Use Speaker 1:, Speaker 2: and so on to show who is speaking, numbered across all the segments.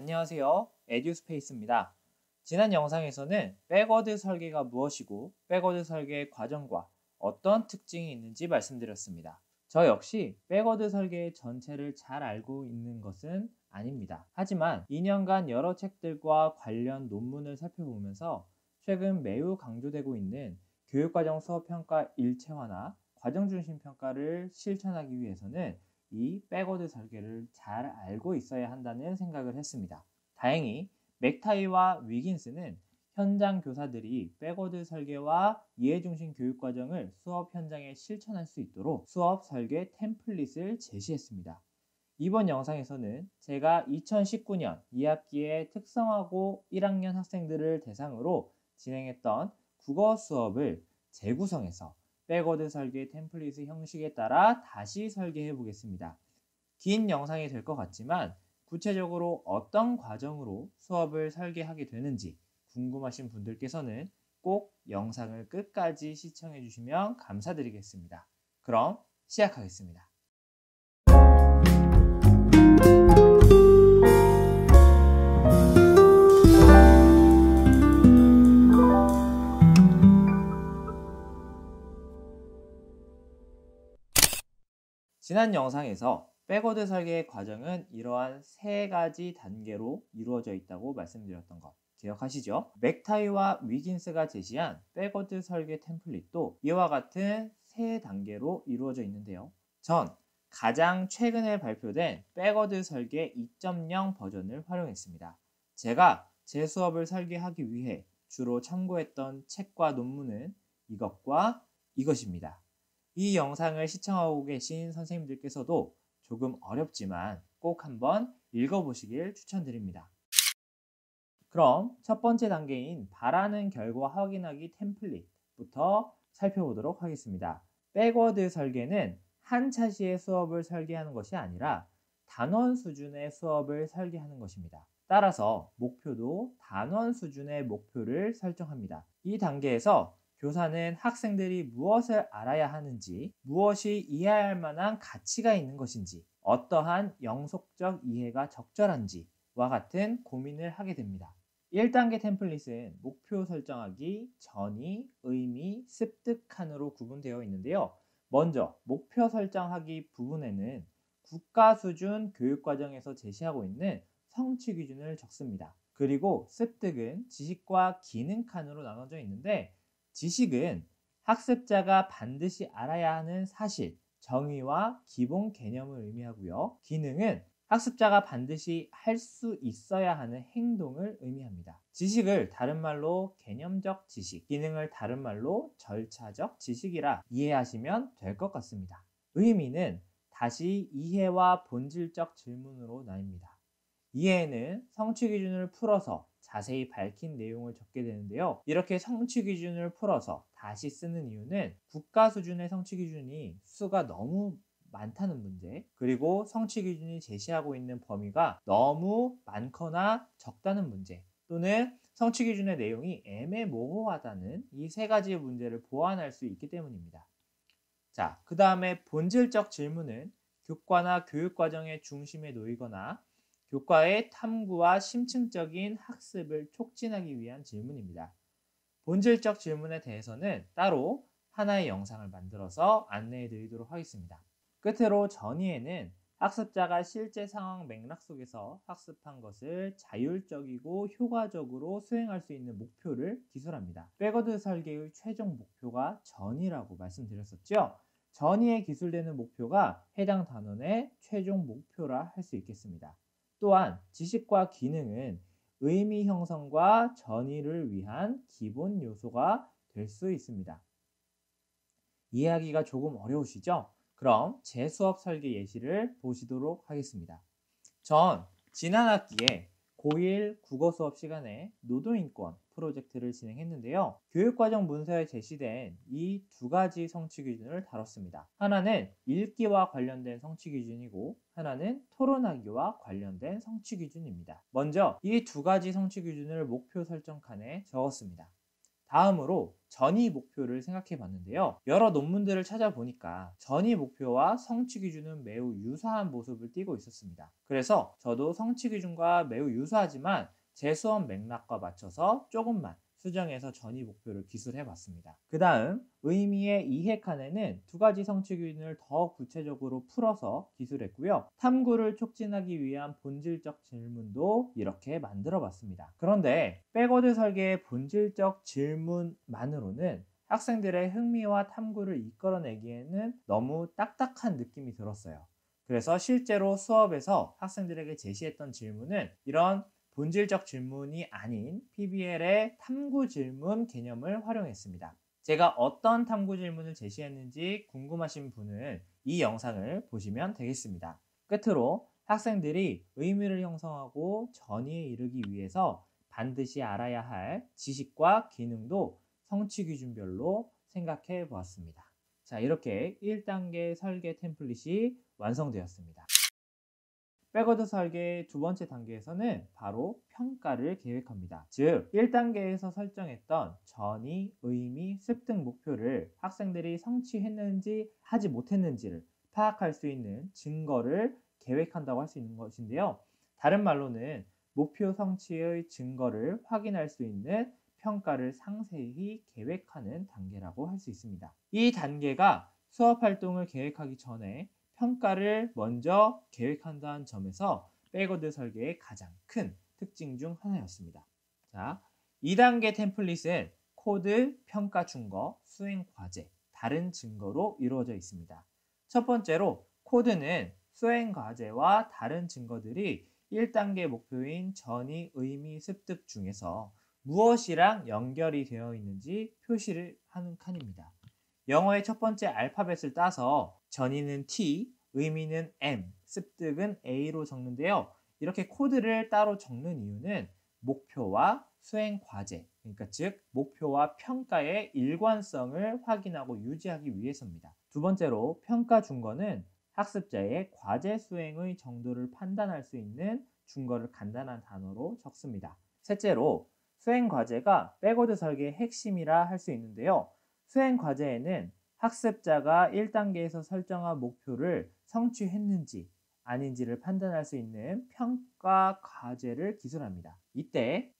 Speaker 1: 안녕하세요. 에듀스페이스입니다. 지난 영상에서는 백워드 설계가 무엇이고 백워드 설계의 과정과 어떤 특징이 있는지 말씀드렸습니다. 저 역시 백워드 설계의 전체를 잘 알고 있는 것은 아닙니다. 하지만 2년간 여러 책들과 관련 논문을 살펴보면서 최근 매우 강조되고 있는 교육과정 수업평가 일체화나 과정중심 평가를 실천하기 위해서는 이 백워드 설계를 잘 알고 있어야 한다는 생각을 했습니다. 다행히 맥타이와 위긴스는 현장 교사들이 백워드 설계와 이해중심 교육과정을 수업 현장에 실천할 수 있도록 수업 설계 템플릿을 제시했습니다. 이번 영상에서는 제가 2019년 2학기에 특성화고 1학년 학생들을 대상으로 진행했던 국어 수업을 재구성해서 백워드 설계 템플릿 형식에 따라 다시 설계해 보겠습니다. 긴 영상이 될 것 같지만 구체적으로 어떤 과정으로 수업을 설계하게 되는지 궁금하신 분들께서는 꼭 영상을 끝까지 시청해 주시면 감사드리겠습니다. 그럼 시작하겠습니다. 지난 영상에서 백워드 설계의 과정은 이러한 세 가지 단계로 이루어져 있다고 말씀드렸던 것 기억하시죠? 맥타이와 위긴스가 제시한 백워드 설계 템플릿도 이와 같은 세 단계로 이루어져 있는데요. 전 가장 최근에 발표된 백워드 설계 2.0 버전을 활용했습니다. 제가 제 수업을 설계하기 위해 주로 참고했던 책과 논문은 이것과 이것입니다. 이 영상을 시청하고 계신 선생님들께서도 조금 어렵지만 꼭 한번 읽어보시길 추천드립니다. 그럼 첫 번째 단계인 바라는 결과 확인하기 템플릿부터 살펴보도록 하겠습니다. 백워드 설계는 한 차시의 수업을 설계하는 것이 아니라 단원 수준의 수업을 설계하는 것입니다. 따라서 목표도 단원 수준의 목표를 설정합니다. 이 단계에서 교사는 학생들이 무엇을 알아야 하는지, 무엇이 이해할 만한 가치가 있는 것인지, 어떠한 영속적 이해가 적절한지와 같은 고민을 하게 됩니다. 1단계 템플릿은 목표 설정하기, 전이, 의미, 습득 칸으로 구분되어 있는데요. 먼저 목표 설정하기 부분에는 국가 수준 교육과정에서 제시하고 있는 성취 기준을 적습니다. 그리고 습득은 지식과 기능 칸으로 나눠져 있는데 지식은 학습자가 반드시 알아야 하는 사실, 정의와 기본 개념을 의미하고요. 기능은 학습자가 반드시 할 수 있어야 하는 행동을 의미합니다. 지식을 다른 말로 개념적 지식, 기능을 다른 말로 절차적 지식이라 이해하시면 될 것 같습니다. 의미는 다시 이해와 본질적 질문으로 나뉩니다. 이해는 성취 기준을 풀어서 자세히 밝힌 내용을 적게 되는데요. 이렇게 성취 기준을 풀어서 다시 쓰는 이유는 국가 수준의 성취 기준이 수가 너무 많다는 문제, 그리고 성취 기준이 제시하고 있는 범위가 너무 많거나 적다는 문제, 또는 성취 기준의 내용이 애매모호하다는 이 세 가지의 문제를 보완할 수 있기 때문입니다. 자, 그 다음에 본질적 질문은 교과나 교육과정의 중심에 놓이거나 교과의 탐구와 심층적인 학습을 촉진하기 위한 질문입니다. 본질적 질문에 대해서는 따로 하나의 영상을 만들어서 안내해 드리도록 하겠습니다. 끝으로 전이에는 학습자가 실제 상황 맥락 속에서 학습한 것을 자율적이고 효과적으로 수행할 수 있는 목표를 기술합니다. 백워드 설계의 최종 목표가 전이라고 말씀드렸었죠. 전이에 기술되는 목표가 해당 단원의 최종 목표라 할 수 있겠습니다. 또한 지식과 기능은 의미 형성과 전이를 위한 기본 요소가 될 수 있습니다. 이해하기가 조금 어려우시죠? 그럼 제 수업 설계 예시를 보시도록 하겠습니다. 전 지난 학기에 고1 국어 수업 시간에 노동인권 프로젝트를 진행했는데요. 교육과정 문서에 제시된 이 두 가지 성취 기준을 다뤘습니다. 하나는 읽기와 관련된 성취 기준이고 하나는 토론하기와 관련된 성취 기준입니다. 먼저 이 두 가지 성취 기준을 목표 설정 칸에 적었습니다. 다음으로 전이 목표를 생각해 봤는데요. 여러 논문들을 찾아보니까 전이 목표와 성취 기준은 매우 유사한 모습을 띠고 있었습니다. 그래서 저도 성취 기준과 매우 유사하지만 제 수업 맥락과 맞춰서 조금만 수정해서 전이 목표를 기술해 봤습니다. 그 다음 의미의 이해 칸에는 두 가지 성취 기준을 더 구체적으로 풀어서 기술했고요. 탐구를 촉진하기 위한 본질적 질문도 이렇게 만들어 봤습니다. 그런데 백워드 설계의 본질적 질문만으로는 학생들의 흥미와 탐구를 이끌어내기에는 너무 딱딱한 느낌이 들었어요. 그래서 실제로 수업에서 학생들에게 제시했던 질문은 이런 본질적 질문이 아닌 PBL의 탐구 질문 개념을 활용했습니다. 제가 어떤 탐구 질문을 제시했는지 궁금하신 분은 이 영상을 보시면 되겠습니다. 끝으로 학생들이 의미를 형성하고 전이에 이르기 위해서 반드시 알아야 할 지식과 기능도 성취 기준별로 생각해 보았습니다. 자, 이렇게 1단계 설계 템플릿이 완성되었습니다. 백워드 설계의 두 번째 단계에서는 바로 평가를 계획합니다. 즉, 1단계에서 설정했던 전이, 의미, 습득 목표를 학생들이 성취했는지 하지 못했는지를 파악할 수 있는 증거를 계획한다고 할 수 있는 것인데요. 다른 말로는 목표 성취의 증거를 확인할 수 있는 평가를 상세히 계획하는 단계라고 할 수 있습니다. 이 단계가 수업 활동을 계획하기 전에 평가를 먼저 계획한다는 점에서 백워드 설계의 가장 큰 특징 중 하나였습니다. 자, 2단계 템플릿은 코드, 평가 증거, 수행 과제, 다른 증거로 이루어져 있습니다. 첫 번째로 코드는 수행 과제와 다른 증거들이 1단계 목표인 전이, 의미, 습득 중에서 무엇이랑 연결이 되어 있는지 표시를 하는 칸입니다. 영어의 첫 번째 알파벳을 따서 전이는 T, 의미는 M, 습득은 A로 적는데요. 이렇게 코드를 따로 적는 이유는 목표와 수행 과제, 그러니까 즉 목표와 평가의 일관성을 확인하고 유지하기 위해서입니다. 두 번째로 평가 준거는 학습자의 과제 수행의 정도를 판단할 수 있는 준거를 간단한 단어로 적습니다. 셋째로 수행 과제가 백워드 설계의 핵심이라 할 수 있는데요. 수행 과제에는 학습자가 1단계에서 설정한 목표를 성취했는지 아닌지를 판단할 수 있는 평가 과제를 기술합니다. 이때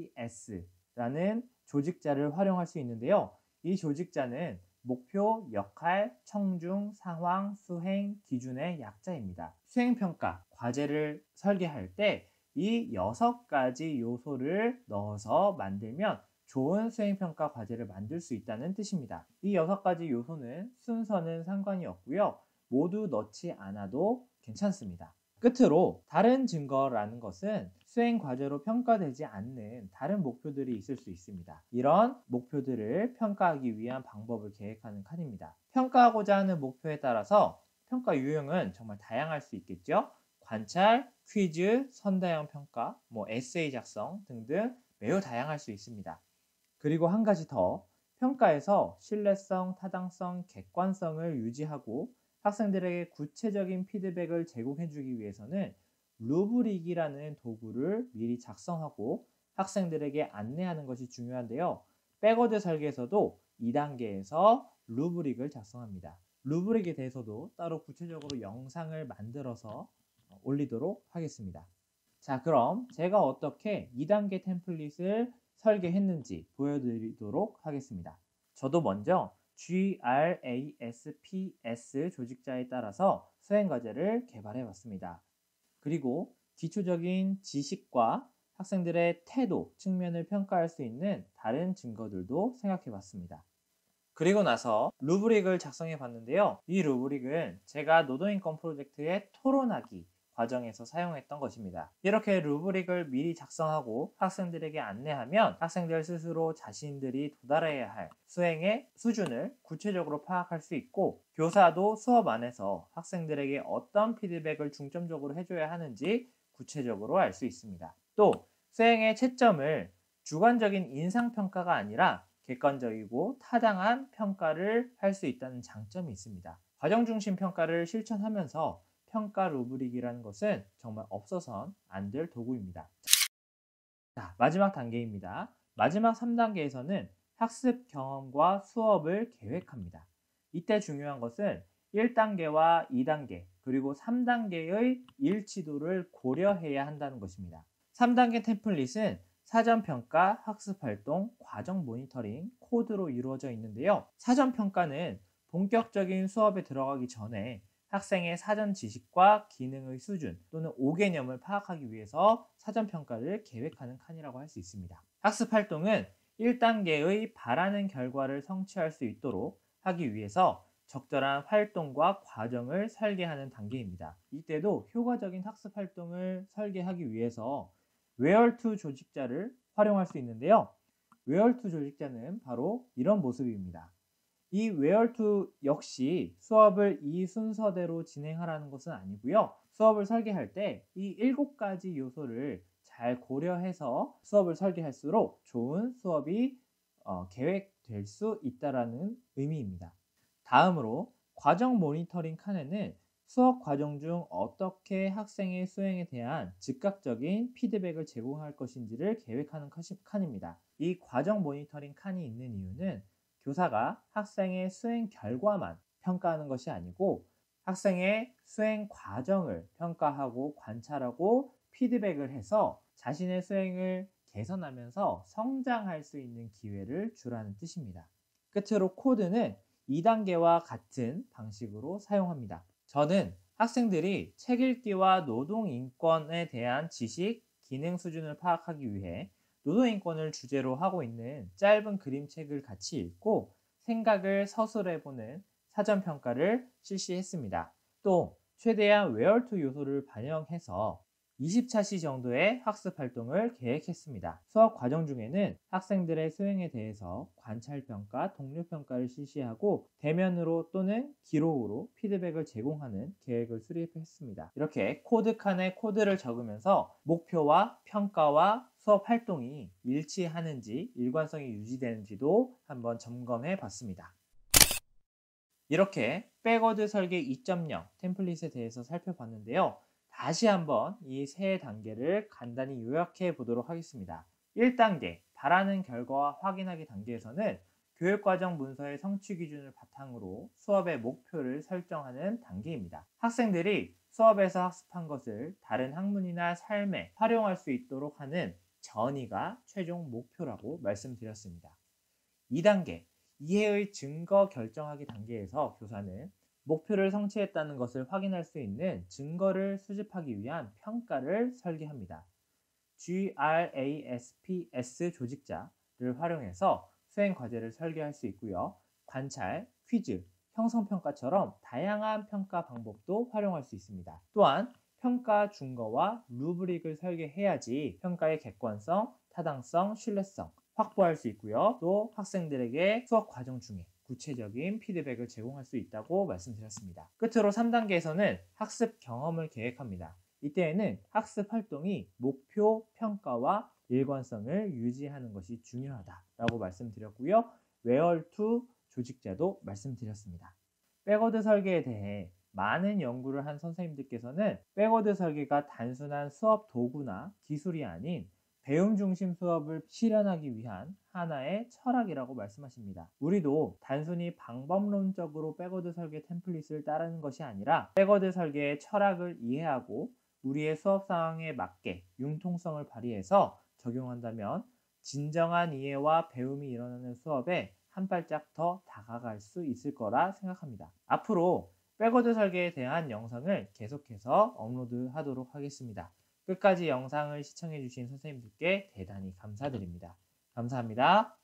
Speaker 1: GRASPS라는 조직자를 활용할 수 있는데요. 이 조직자는 목표, 역할, 청중, 상황, 수행, 기준의 약자입니다. 수행평가, 과제를 설계할 때 이 6가지 요소를 넣어서 만들면 좋은 수행평가 과제를 만들 수 있다는 뜻입니다. 이 6가지 요소는 순서는 상관이 없고요. 모두 넣지 않아도 괜찮습니다. 끝으로 다른 증거라는 것은 수행 과제로 평가되지 않는 다른 목표들이 있을 수 있습니다. 이런 목표들을 평가하기 위한 방법을 계획하는 칸입니다. 평가하고자 하는 목표에 따라서 평가 유형은 정말 다양할 수 있겠죠. 관찰, 퀴즈, 선다형 평가, 에세이 작성 등등 매우 다양할 수 있습니다. 그리고 한 가지 더, 평가에서 신뢰성, 타당성, 객관성을 유지하고 학생들에게 구체적인 피드백을 제공해주기 위해서는 루브릭이라는 도구를 미리 작성하고 학생들에게 안내하는 것이 중요한데요. 백워드 설계에서도 2단계에서 루브릭을 작성합니다. 루브릭에 대해서도 따로 구체적으로 영상을 만들어서 올리도록 하겠습니다. 자, 그럼 제가 어떻게 2단계 템플릿을 설계했는지 보여드리도록 하겠습니다. 저도 먼저 GRASPS 조직자에 따라서 수행과제를 개발해 봤습니다. 그리고 기초적인 지식과 학생들의 태도, 측면을 평가할 수 있는 다른 증거들도 생각해 봤습니다. 그리고 나서 루브릭을 작성해 봤는데요. 이 루브릭은 제가 노동인권 프로젝트의 토론하기 과정에서 사용했던 것입니다. 이렇게 루브릭을 미리 작성하고 학생들에게 안내하면 학생들 스스로 자신들이 도달해야 할 수행의 수준을 구체적으로 파악할 수 있고, 교사도 수업 안에서 학생들에게 어떤 피드백을 중점적으로 해줘야 하는지 구체적으로 알 수 있습니다. 또 수행의 채점을 주관적인 인상평가가 아니라 객관적이고 타당한 평가를 할 수 있다는 장점이 있습니다. 과정 중심 평가를 실천하면서 평가 루브릭이라는 것은 정말 없어선 안 될 도구입니다. 자, 마지막 단계입니다. 마지막 3단계에서는 학습 경험과 수업을 계획합니다. 이때 중요한 것은 1단계와 2단계 그리고 3단계의 일치도를 고려해야 한다는 것입니다. 3단계 템플릿은 사전평가, 학습활동, 과정 모니터링, 코드로 이루어져 있는데요. 사전평가는 본격적인 수업에 들어가기 전에 학생의 사전 지식과 기능의 수준 또는 5개념을 파악하기 위해서 사전평가를 계획하는 칸이라고 할 수 있습니다. 학습활동은 1단계의 바라는 결과를 성취할 수 있도록 하기 위해서 적절한 활동과 과정을 설계하는 단계입니다. 이때도 효과적인 학습활동을 설계하기 위해서 웨어2 조직자를 활용할 수 있는데요. 웨어2 조직자는 바로 이런 모습입니다. 이 웨어2 역시 수업을 이 순서대로 진행하라는 것은 아니고요. 수업을 설계할 때 이 7가지 요소를 잘 고려해서 수업을 설계할수록 좋은 수업이 계획될 수 있다는 의미입니다. 다음으로 과정 모니터링 칸에는 수업 과정 중 어떻게 학생의 수행에 대한 즉각적인 피드백을 제공할 것인지를 계획하는 칸입니다. 이 과정 모니터링 칸이 있는 이유는 교사가 학생의 수행 결과만 평가하는 것이 아니고 학생의 수행 과정을 평가하고 관찰하고 피드백을 해서 자신의 수행을 개선하면서 성장할 수 있는 기회를 주라는 뜻입니다. 끝으로 코드는 2단계와 같은 방식으로 사용합니다. 저는 학생들이 책 읽기와 노동인권에 대한 지식, 기능 수준을 파악하기 위해 노동인권을 주제로 하고 있는 짧은 그림책을 같이 읽고 생각을 서술해보는 사전평가를 실시했습니다. 또 최대한 웨어2 요소를 반영해서 20차시 정도의 학습 활동을 계획했습니다. 수업 과정 중에는 학생들의 수행에 대해서 관찰평가, 동료평가를 실시하고 대면으로 또는 기록으로 피드백을 제공하는 계획을 수립했습니다. 이렇게 코드 칸에 코드를 적으면서 목표와 평가와 수업 활동이 일치하는지 일관성이 유지되는지도 한번 점검해 봤습니다. 이렇게 백워드 설계 2.0 템플릿에 대해서 살펴봤는데요. 다시 한번 이 세 단계를 간단히 요약해 보도록 하겠습니다. 1단계, 바라는 결과와 확인하기 단계에서는 교육과정 문서의 성취 기준을 바탕으로 수업의 목표를 설정하는 단계입니다. 학생들이 수업에서 학습한 것을 다른 학문이나 삶에 활용할 수 있도록 하는 전이가 최종 목표라고 말씀드렸습니다. 2단계, 이해의 증거 결정하기 단계에서 교사는 목표를 성취했다는 것을 확인할 수 있는 증거를 수집하기 위한 평가를 설계합니다. GRASPS 조직자를 활용해서 수행 과제를 설계할 수 있고요. 관찰, 퀴즈, 형성평가처럼 다양한 평가 방법도 활용할 수 있습니다. 또한 평가 준거와 루브릭을 설계해야지 평가의 객관성, 타당성, 신뢰성 확보할 수 있고요. 또 학생들에게 수업 과정 중에 구체적인 피드백을 제공할 수 있다고 말씀드렸습니다. 끝으로 3단계에서는 학습 경험을 계획합니다. 이때에는 학습 활동이 목표, 평가와 일관성을 유지하는 것이 중요하다라고 말씀드렸고요. 웨어2 조직자도 말씀드렸습니다. 백워드 설계에 대해 많은 연구를 한 선생님들께서는 백워드 설계가 단순한 수업 도구나 기술이 아닌 배움 중심 수업을 실현하기 위한 하나의 철학이라고 말씀하십니다. 우리도 단순히 방법론적으로 백워드 설계 템플릿을 따르는 것이 아니라 백워드 설계의 철학을 이해하고 우리의 수업 상황에 맞게 융통성을 발휘해서 적용한다면 진정한 이해와 배움이 일어나는 수업에 한 발짝 더 다가갈 수 있을 거라 생각합니다. 앞으로 백워드 설계에 대한 영상을 계속해서 업로드하도록 하겠습니다. 끝까지 영상을 시청해주신 선생님들께 대단히 감사드립니다. 감사합니다.